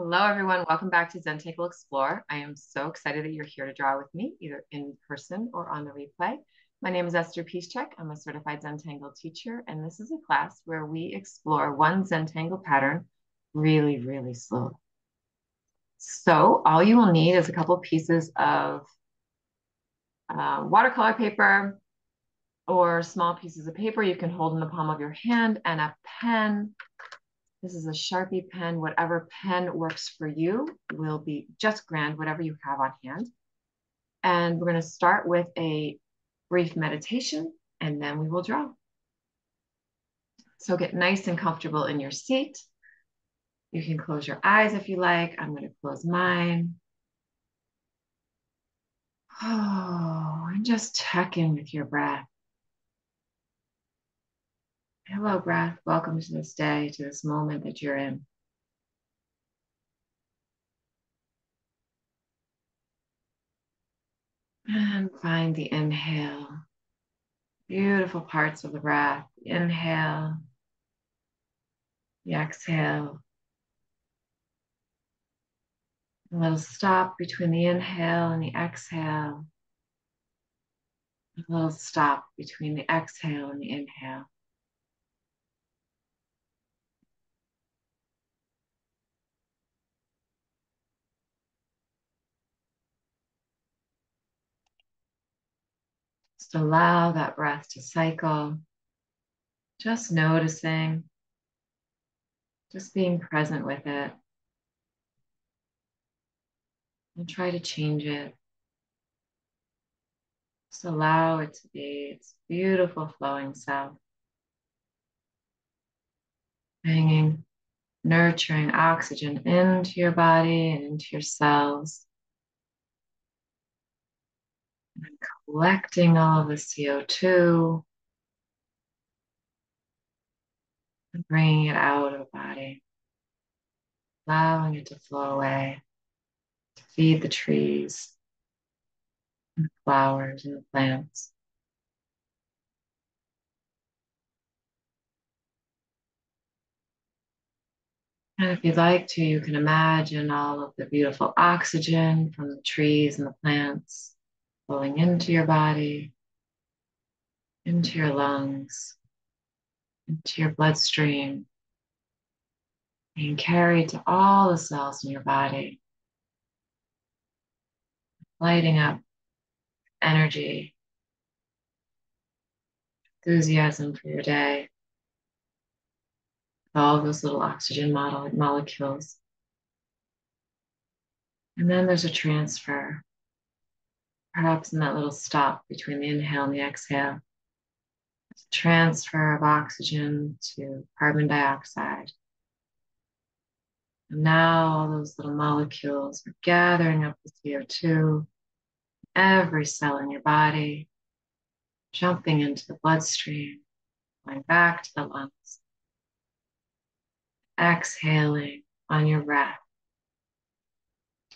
Hello, everyone. Welcome back to Zentangle Explore. I am so excited that you're here to draw with me, either in person or on the replay. My name is Esther Piszczek. I'm a certified Zentangle teacher, and this is a class where we explore one Zentangle pattern really, really slowly. So all you will need is a couple pieces of watercolor paper or small pieces of paper you can hold in the palm of your hand, and a pen. This is a Sharpie pen. Whatever pen works for you will be just grand, whatever you have on hand. And we're going to start with a brief meditation, and then we will draw. So get nice and comfortable in your seat. You can close your eyes if you like. I'm going to close mine. Oh, and just check in with your breath. Hello, breath. Welcome to this day, to this moment that you're in. And find the inhale. Beautiful parts of the breath. The inhale, the exhale. A little stop between the inhale and the exhale. A little stop between the exhale and the inhale. Just allow that breath to cycle. Just noticing, just being present with it. And try to change it. Just allow it to be its beautiful flowing self. Bringing nurturing oxygen into your body and into your cells. And collecting all of the CO2 and bringing it out of the body. Allowing it to flow away, to feed the trees, and the flowers, and the plants. And if you'd like to, you can imagine all of the beautiful oxygen from the trees and the plants flowing into your body, into your lungs, into your bloodstream, being carried to all the cells in your body, lighting up energy, enthusiasm for your day, all those little oxygen molecules. And then there's a transfer, perhaps in that little stop between the inhale and the exhale. There's a transfer of oxygen to carbon dioxide. And now all those little molecules are gathering up the CO2, every cell in your body, jumping into the bloodstream, going back to the lungs, exhaling on your breath,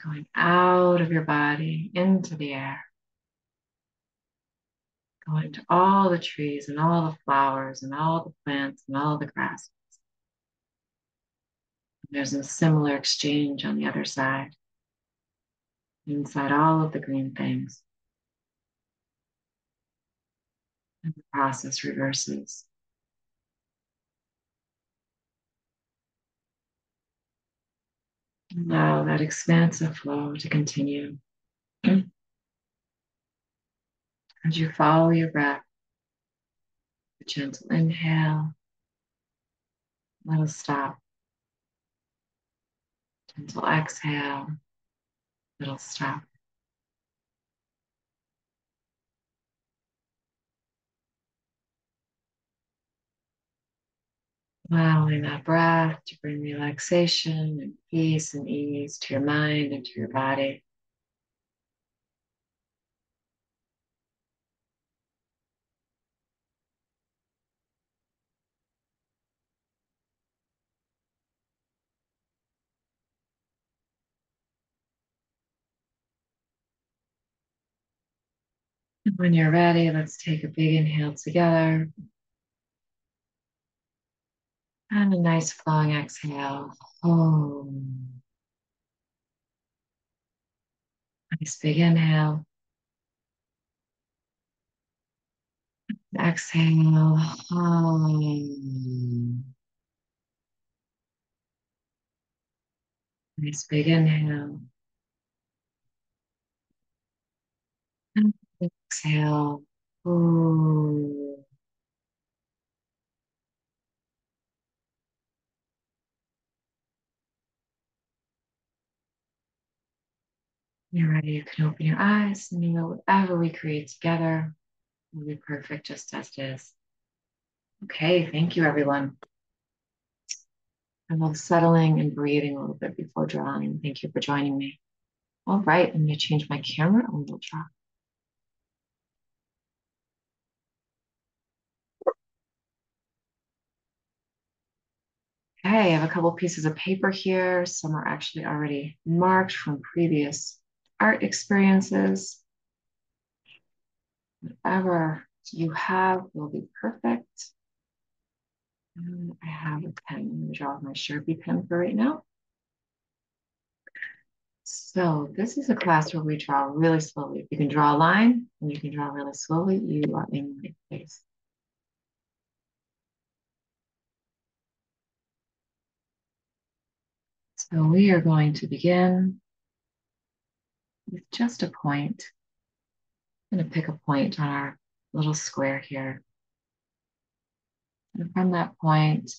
going out of your body into the air, going to all the trees and all the flowers and all the plants and all the grasses. And there's a similar exchange on the other side, inside all of the green things. And the process reverses. Allow that expansive flow to continue. As you follow your breath, a gentle inhale, little stop, gentle exhale, little stop. Allowing that breath to bring relaxation and peace and ease to your mind and to your body. And when you're ready, let's take a big inhale together. And a nice flowing exhale. Oh. Nice big inhale. Exhale. Nice big inhale. And exhale. Ooh. You're ready. You can open your eyes and you know whatever we create together will be perfect just as it is. Okay, thank you, everyone. I'm all settling and breathing a little bit before drawing. Thank you for joining me. All right, I'm going to change my camera and we'll draw. Okay, I have a couple pieces of paper here. Some are actually already marked from previous art experiences. Whatever you have will be perfect. And I have a pen. I'm going to draw with my Sharpie pen for right now. So this is a class where we draw really slowly. If you can draw a line and you can draw really slowly, you are in the right place. So we are going to begin with just a point. I'm going to pick a point on our little square here. And from that point,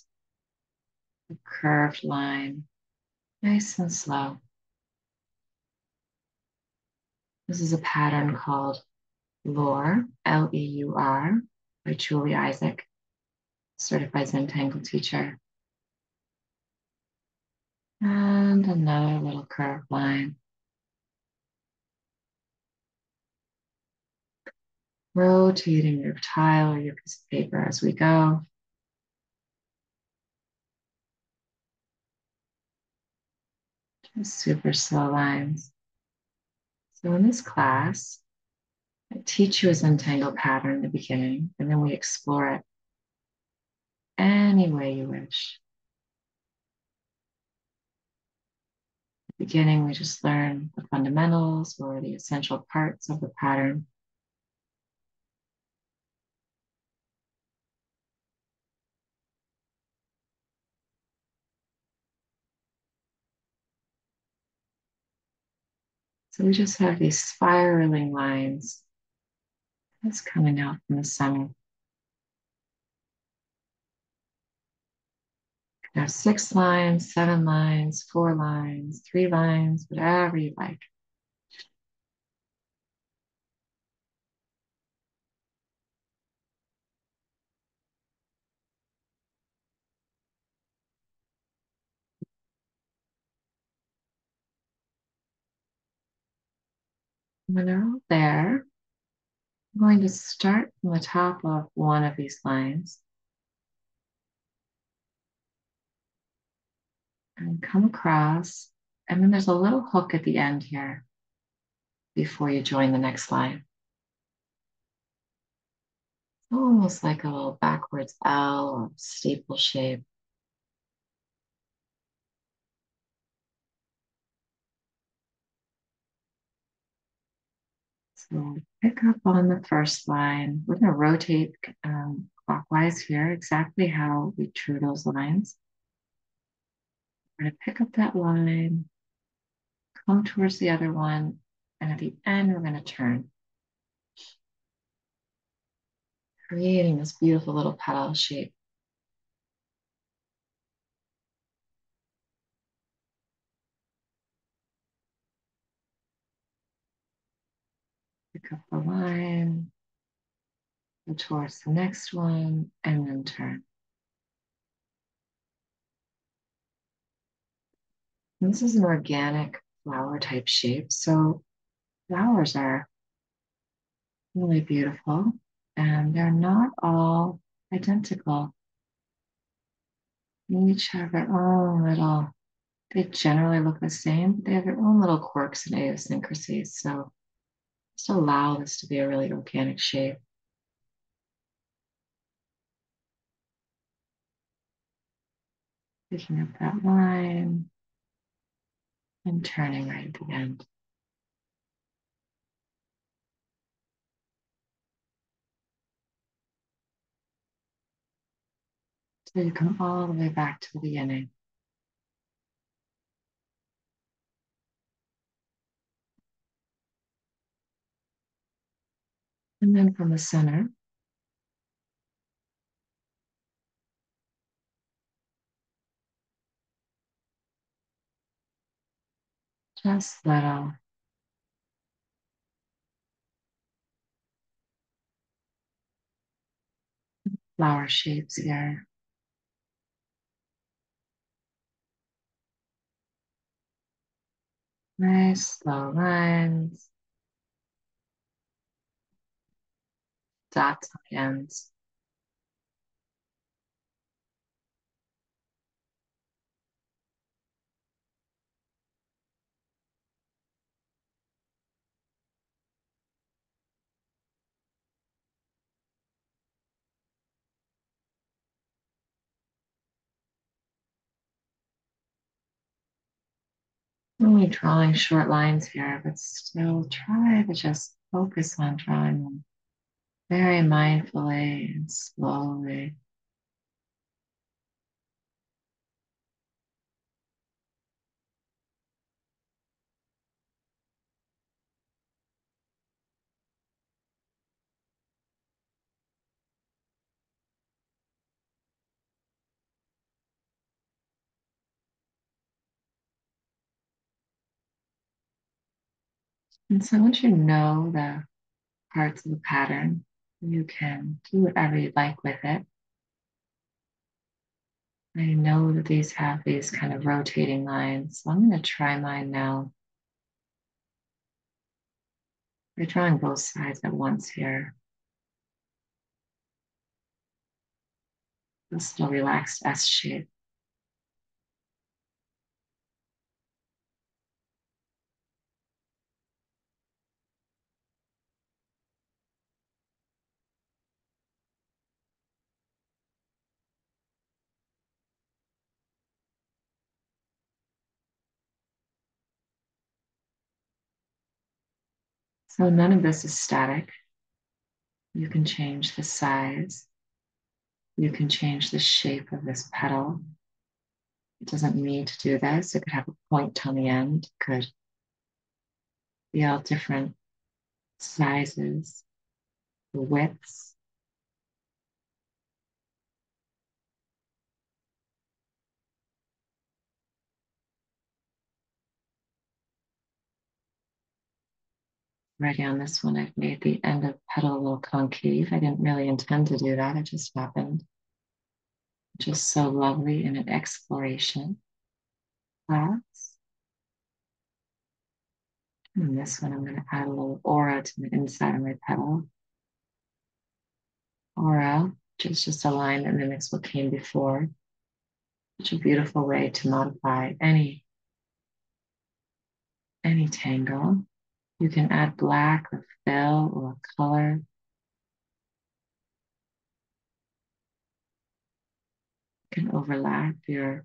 a curved line, nice and slow. This is a pattern called Leur, L-E-U-R, by Julie Isaac, certified Zentangle teacher. And another little curved line. Rotating your tile or your piece of paper as we go. Just super slow lines. So in this class, I teach you a Zentangle pattern in the beginning, and then we explore it any way you wish. At the beginning, we just learn the fundamentals or the essential parts of the pattern. So we just have these spiraling lines that's coming out from the center. You have 6 lines, 7 lines, 4 lines, 3 lines, whatever you like. When they're all there, I'm going to start from the top of one of these lines and come across, and then there's a little hook at the end here before you join the next line. Almost like a little backwards L or staple shape. So pick up on the first line. We're going to rotate clockwise here, exactly how we drew those lines. We're going to pick up that line, come towards the other one, and at the end, we're going to turn, creating this beautiful little petal shape. Pick up the line, go towards the next one, and then turn. And this is an organic flower type shape, so flowers are really beautiful, and they're not all identical. They each have their own little, they generally look the same, but they have their own little quirks and idiosyncrasies. So just allow this to be a really organic shape. Picking up that line and turning right at the end. So you come all the way back to the beginning. And then from the center, just little flower shapes here. Nice slow lines, dots on the ends. Only drawing short lines here, but still try to just focus on drawing them very mindfully and slowly. And so once you know the parts of the pattern, you can do whatever you'd like with it. I know that these have these kind of rotating lines, so I'm going to try mine now. We're drawing both sides at once here. This little relaxed S shape. So none of this is static. You can change the size. You can change the shape of this petal. It doesn't need to do this. It could have a point on the end. It could be all different sizes, the widths. Already on this one, I've made the end of petal a little concave. I didn't really intend to do that. It just happened. Just so lovely in an exploration class. And this one, I'm going to add a little aura to the inside of my petal. Aura, which is just a line that mimics what came before. Such a beautiful way to modify any tangle. You can add black or fill or color. You can overlap your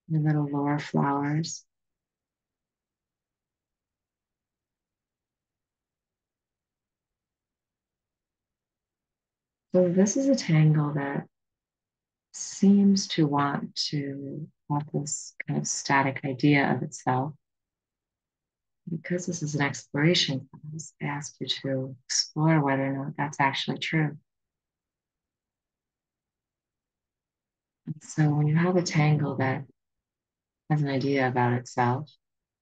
little lower flowers. So this is a tangle that seems to want to have this kind of static idea of itself. Because this is an exploration class, I ask you to explore whether or not that's actually true. And so when you have a tangle that has an idea about itself,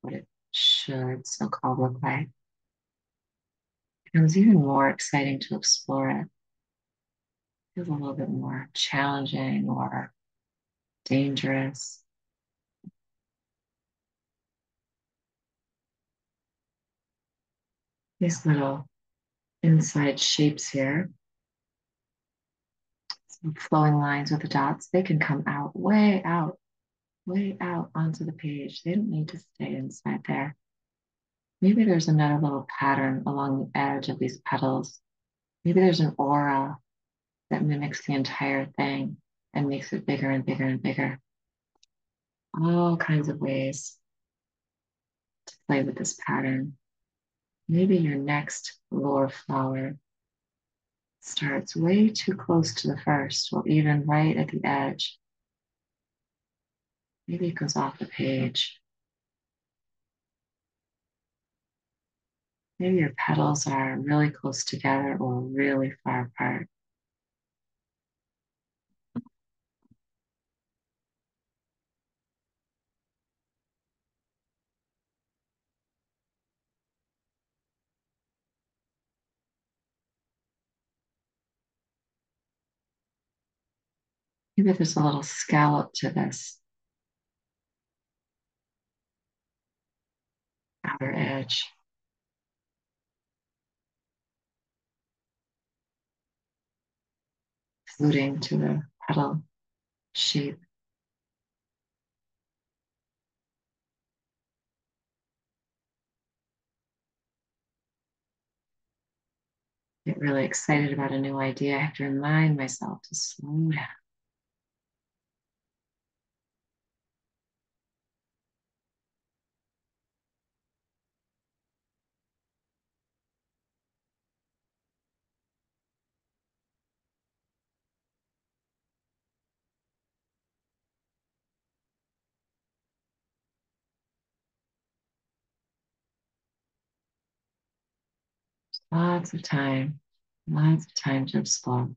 what it should so-called look like, it becomes even more exciting to explore it. It feels a little bit more challenging or dangerous. These little inside shapes here, some flowing lines with the dots, they can come way out onto the page. They don't need to stay inside there. Maybe there's another little pattern along the edge of these petals. Maybe there's an aura that mimics the entire thing and makes it bigger and bigger and bigger. All kinds of ways to play with this pattern. Maybe your next Leur flower starts way too close to the first, or even right at the edge. Maybe it goes off the page. Maybe your petals are really close together or really far apart. Maybe there's a little scallop to this outer edge, fluting to the petal shape. Get really excited about a new idea. I have to remind myself to slow down. Lots of time to explore.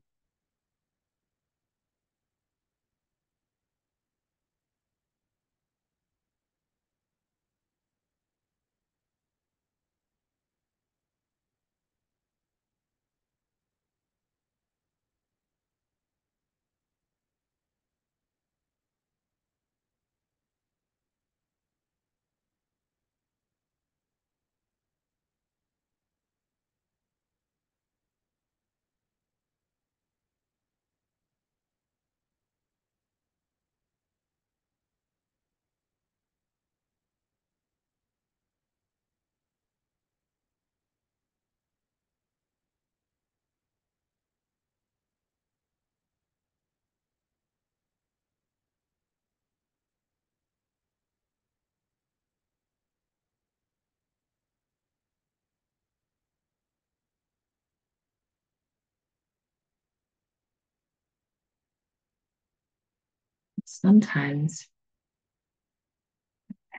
Sometimes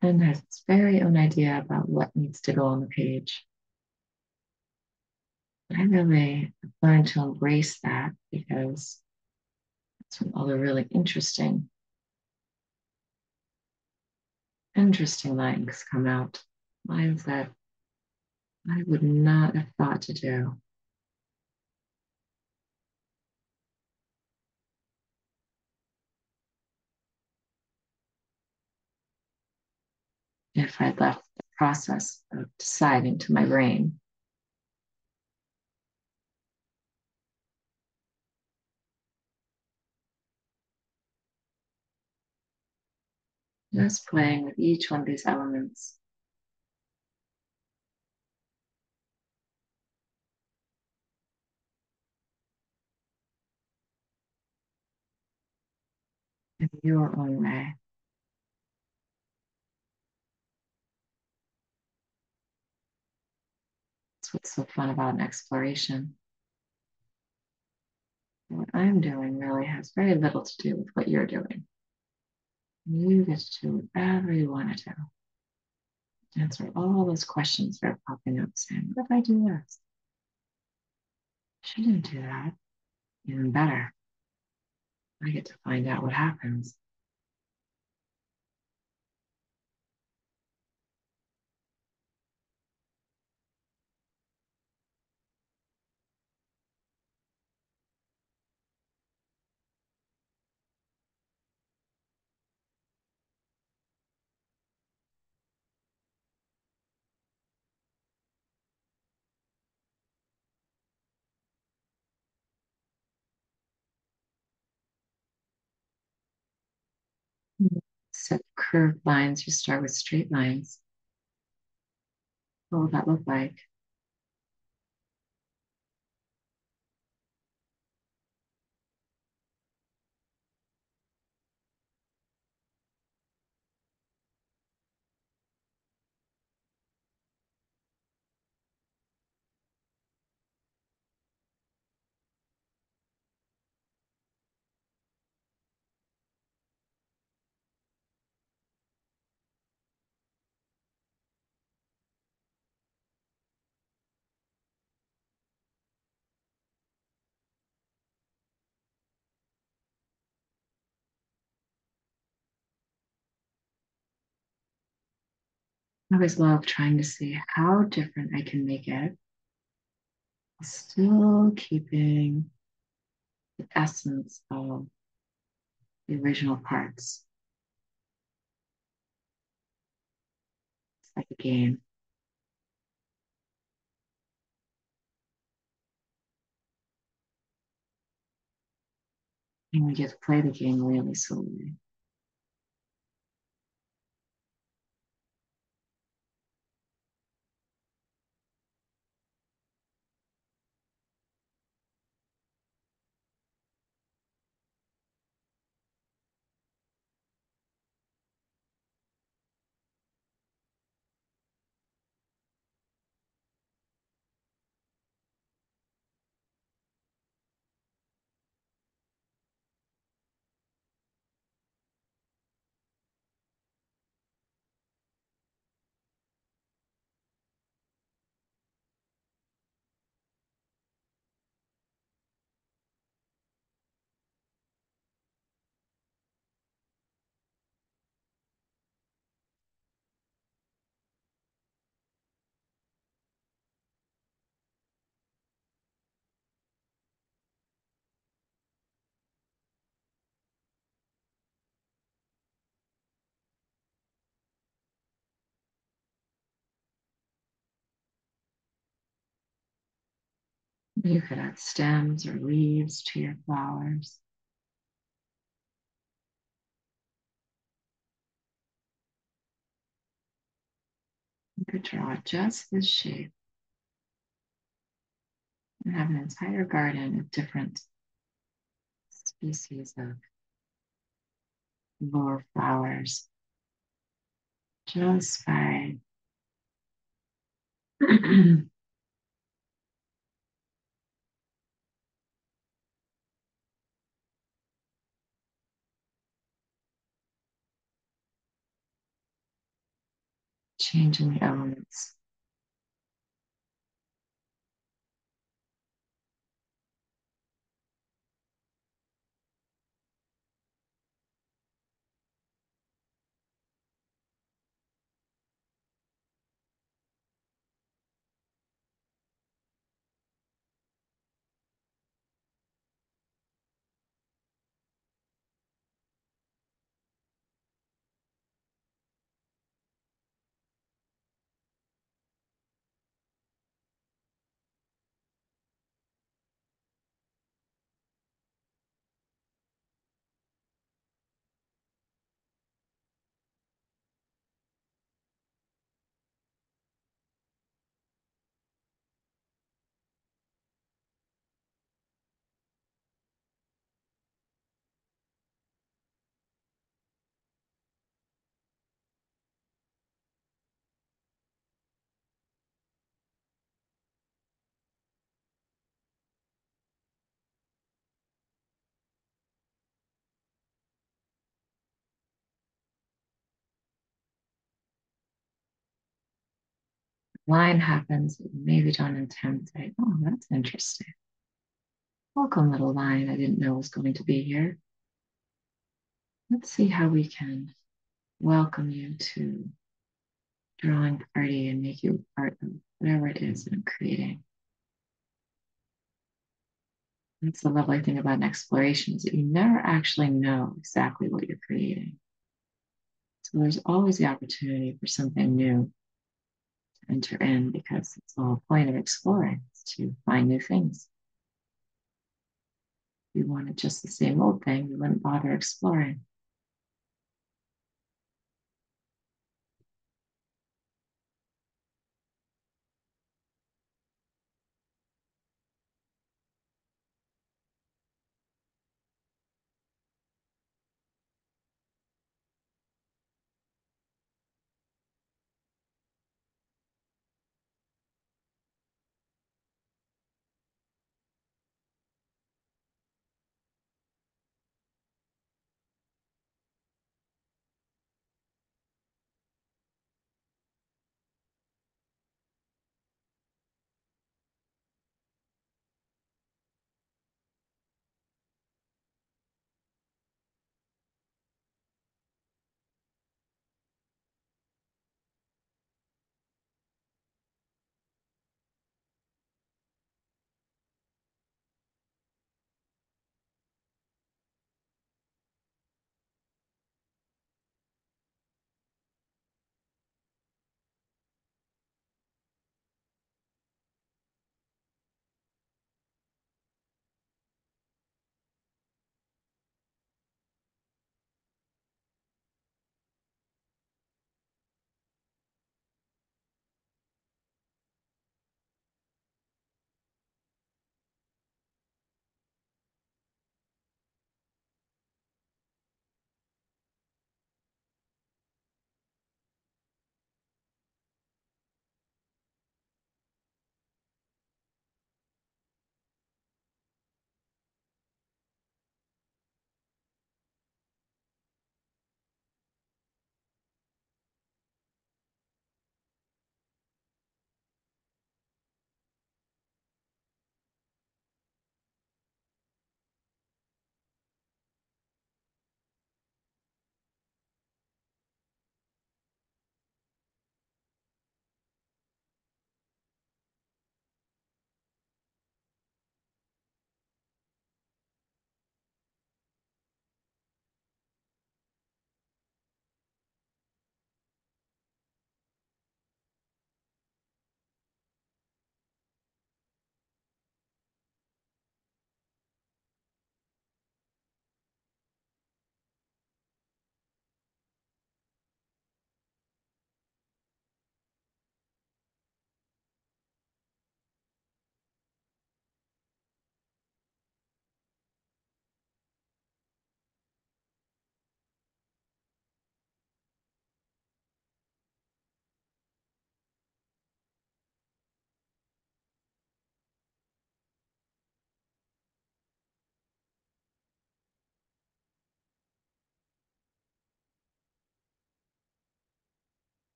pen has its very own idea about what needs to go on the page. I really learned to embrace that because that's when all the really interesting lines come out. Lines that I would not have thought to do if I'd left the process of deciding to my brain. Just playing with each one of these elements. In your own way. That's what's so fun about an exploration. What I'm doing really has very little to do with what you're doing. You get to do whatever you want to do. Answer all those questions that are popping up saying, what if I do this? Shouldn't do that. Even better. I get to find out what happens. Set curved lines, you start with straight lines. What will that look like? I always love trying to see how different I can make it, still keeping the essence of the original parts. It's like a game. And we get to play the game really slowly. You could add stems or leaves to your flowers. You could draw just this shape and have an entire garden of different species of lower flowers just by changing the elements. Line happens, but maybe don't intend to. Oh, that's interesting. Welcome, little line I didn't know was going to be here. Let's see how we can welcome you to drawing party and make you part of whatever it is that I'm creating. That's the lovely thing about an exploration is that you never actually know exactly what you're creating. So there's always the opportunity for something new to enter in because it's the whole point of exploring is to find new things. If you wanted just the same old thing, you wouldn't bother exploring.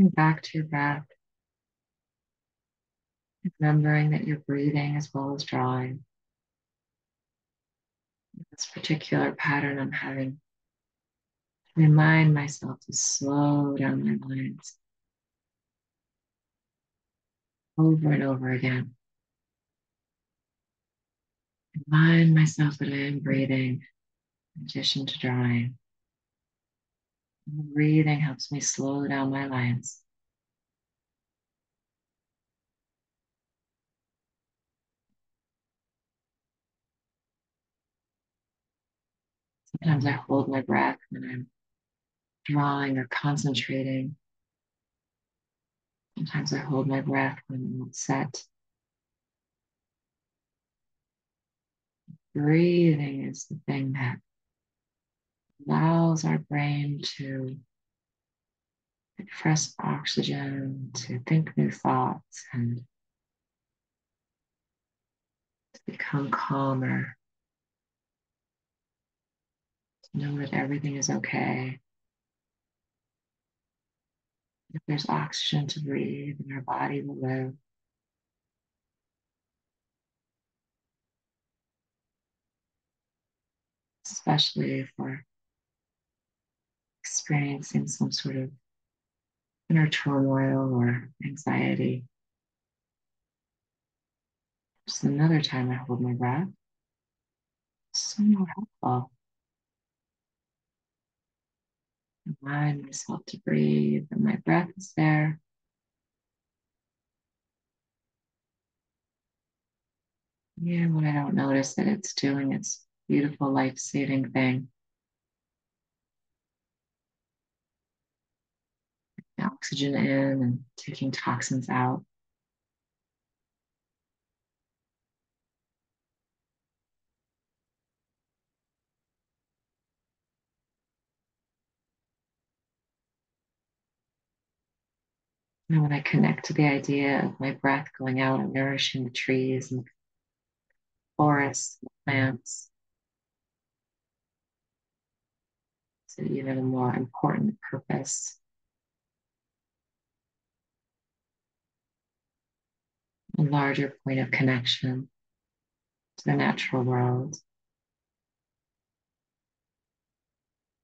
Coming back to your breath, remembering that you're breathing as well as drawing. This particular pattern, I'm having to remind myself to slow down my lines over and over again. Remind myself that I am breathing in addition to drawing. And breathing helps me slow down my lines. Sometimes I hold my breath when I'm drawing or concentrating. Sometimes I hold my breath when I'm upset. Breathing is the thing that allows our brain to get fresh oxygen, to think new thoughts, and to become calmer, to know that everything is okay. If there's oxygen to breathe, then our body will live. Especially if we're experiencing some sort of inner turmoil or anxiety. Just another time I hold my breath. So more helpful. Remind myself to breathe, and my breath is there. Yeah, when I don't notice that it's doing its beautiful life-saving thing. Oxygen in and taking toxins out. And when I connect to the idea of my breath going out and nourishing the trees and the forests, and the plants, to even a more important purpose, a larger point of connection to the natural world,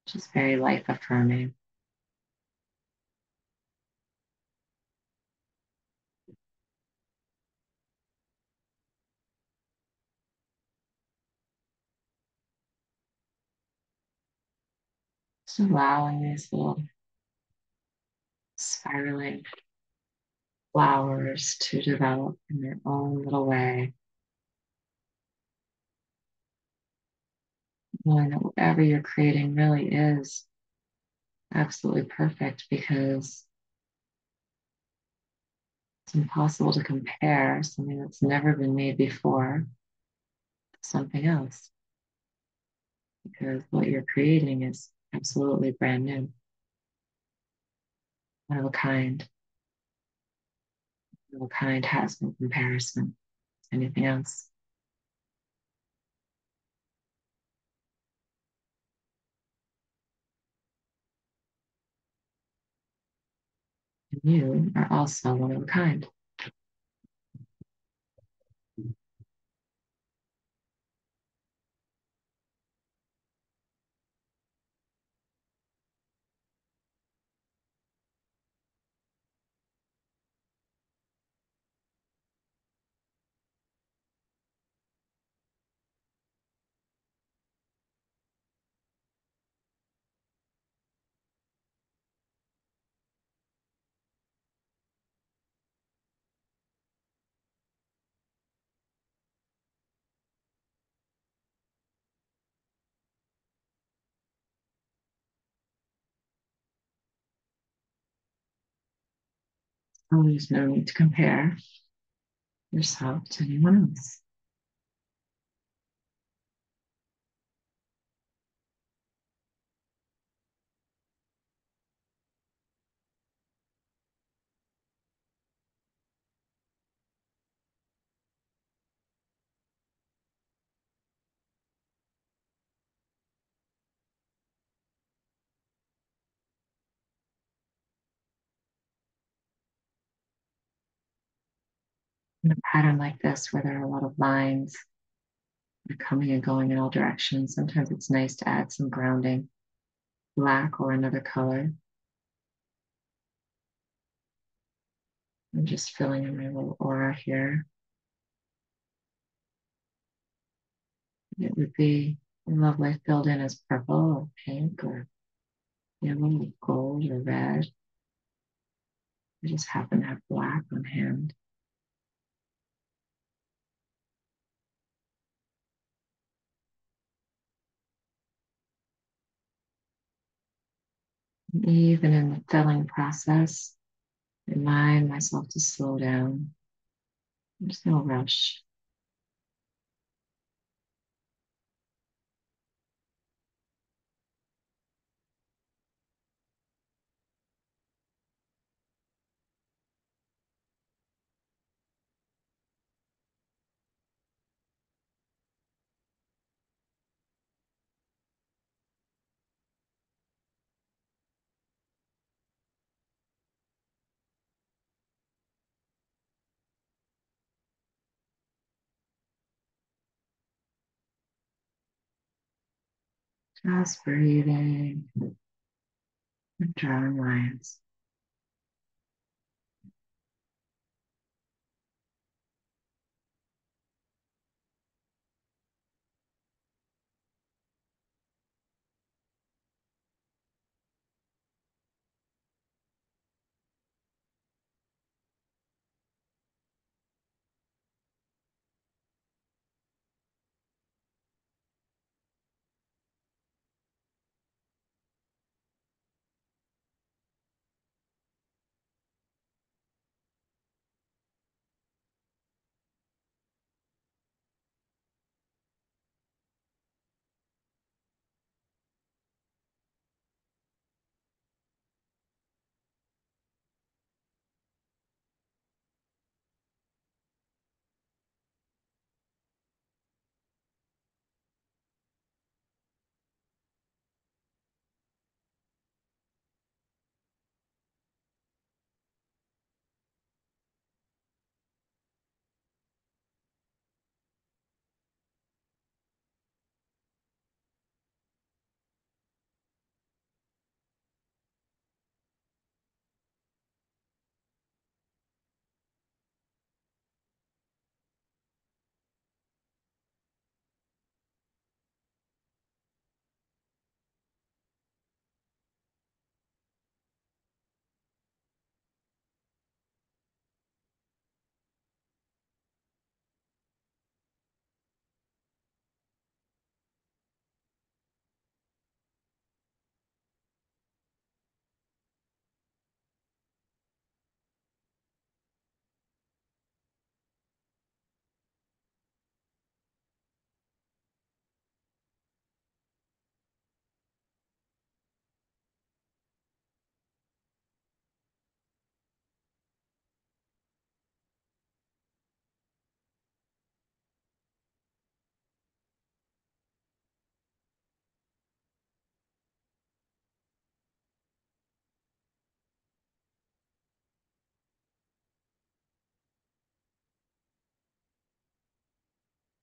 which is very life affirming. Just allowing these little spiraling flowers to develop in their own little way. Knowing that whatever you're creating really is absolutely perfect because it's impossible to compare something that's never been made before to something else because what you're creating is absolutely brand new, one of a kind. One of a kind has no comparison to anything else. And you are also one of a kind. So there's no need to compare yourself to anyone else. In a pattern like this, where there are a lot of lines coming and going in all directions, sometimes it's nice to add some grounding, black or another color. I'm just filling in my little aura here. It would be lovely filled in as purple or pink or yellow or gold or red. I just happen to have black on hand. And even in the filling process, remind myself to slow down. There's no rush. Just breathing and drawing lines.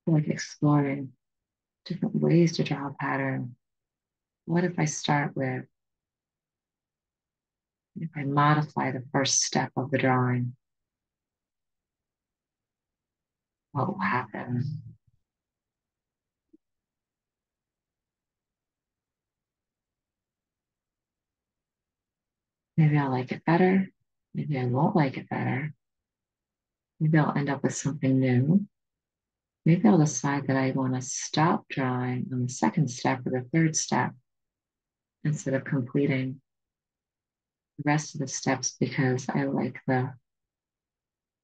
Like exploring different ways to draw a pattern. What if I start with, if I modify the first step of the drawing, what will happen? Maybe I'll like it better. Maybe I won't like it better. Maybe I'll end up with something new. Maybe I'll decide that I want to stop drawing on the second step or the third step instead of completing the rest of the steps because I like the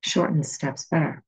shortened steps better.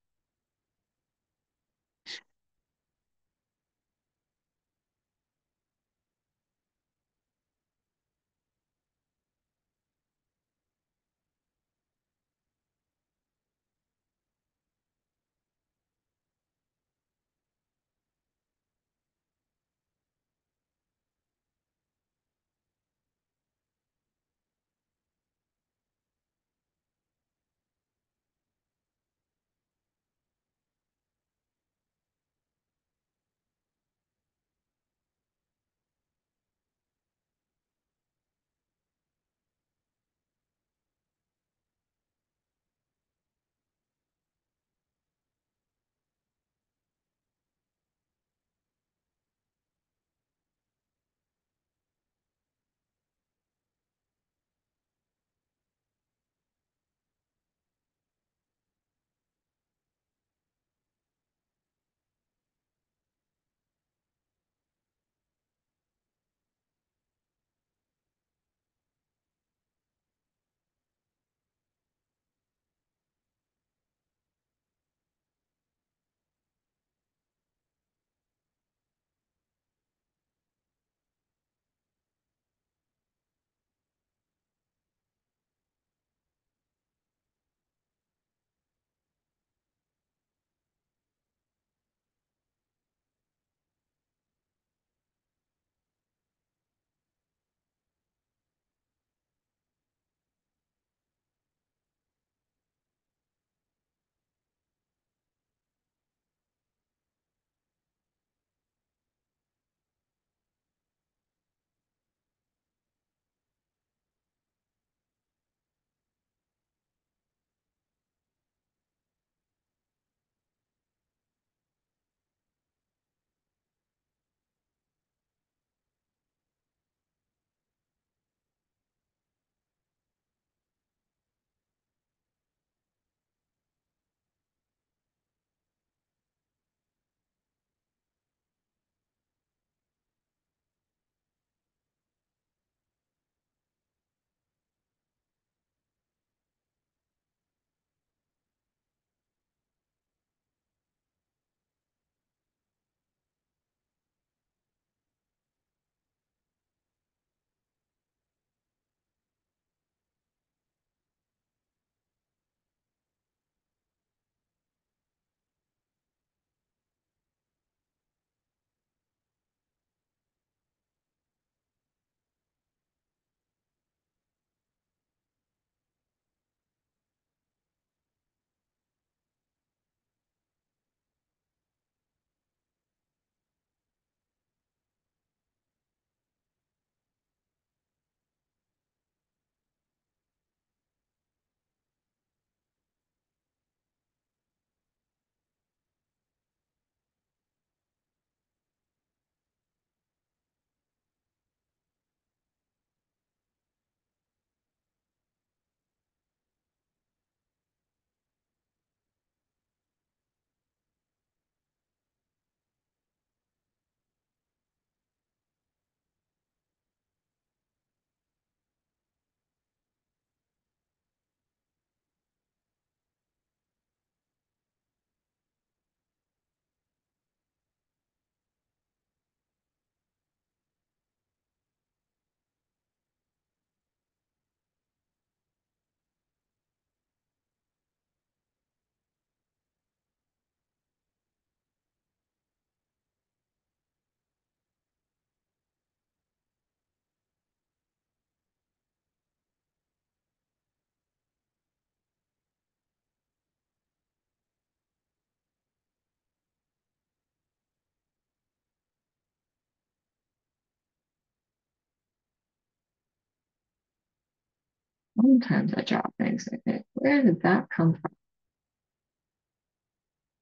Sometimes I draw things like this. Where did that come from?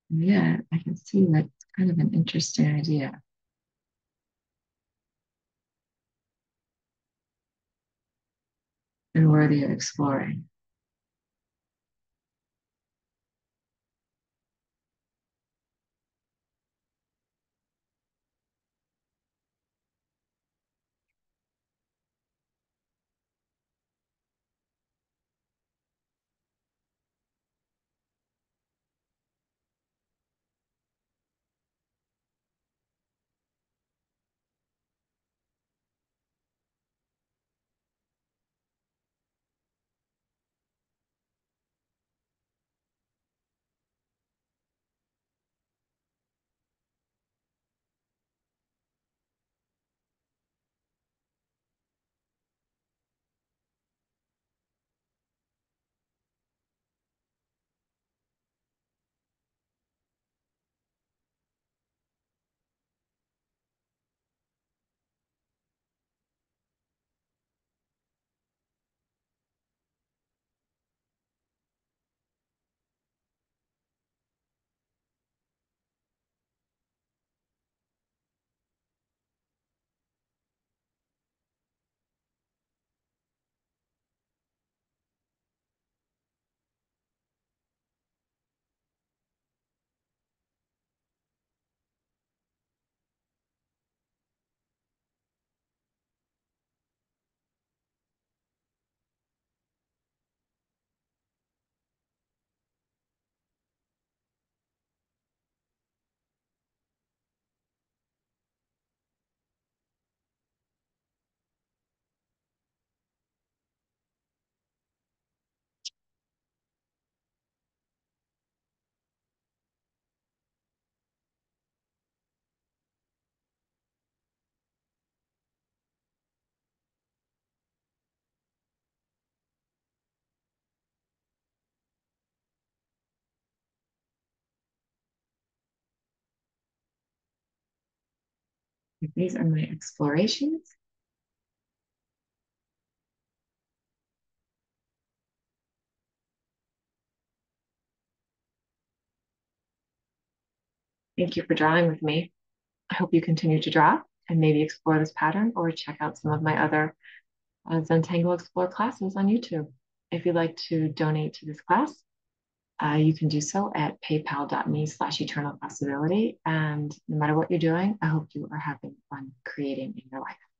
And yet I can see that it's kind of an interesting idea and worthy of exploring. These are my explorations. Thank you for drawing with me. I hope you continue to draw and maybe explore this pattern or check out some of my other Zentangle Explore classes on YouTube. If you'd like to donate to this class, you can do so at paypal.me/eternal possibility. And no matter what you're doing, I hope you are having fun creating in your life.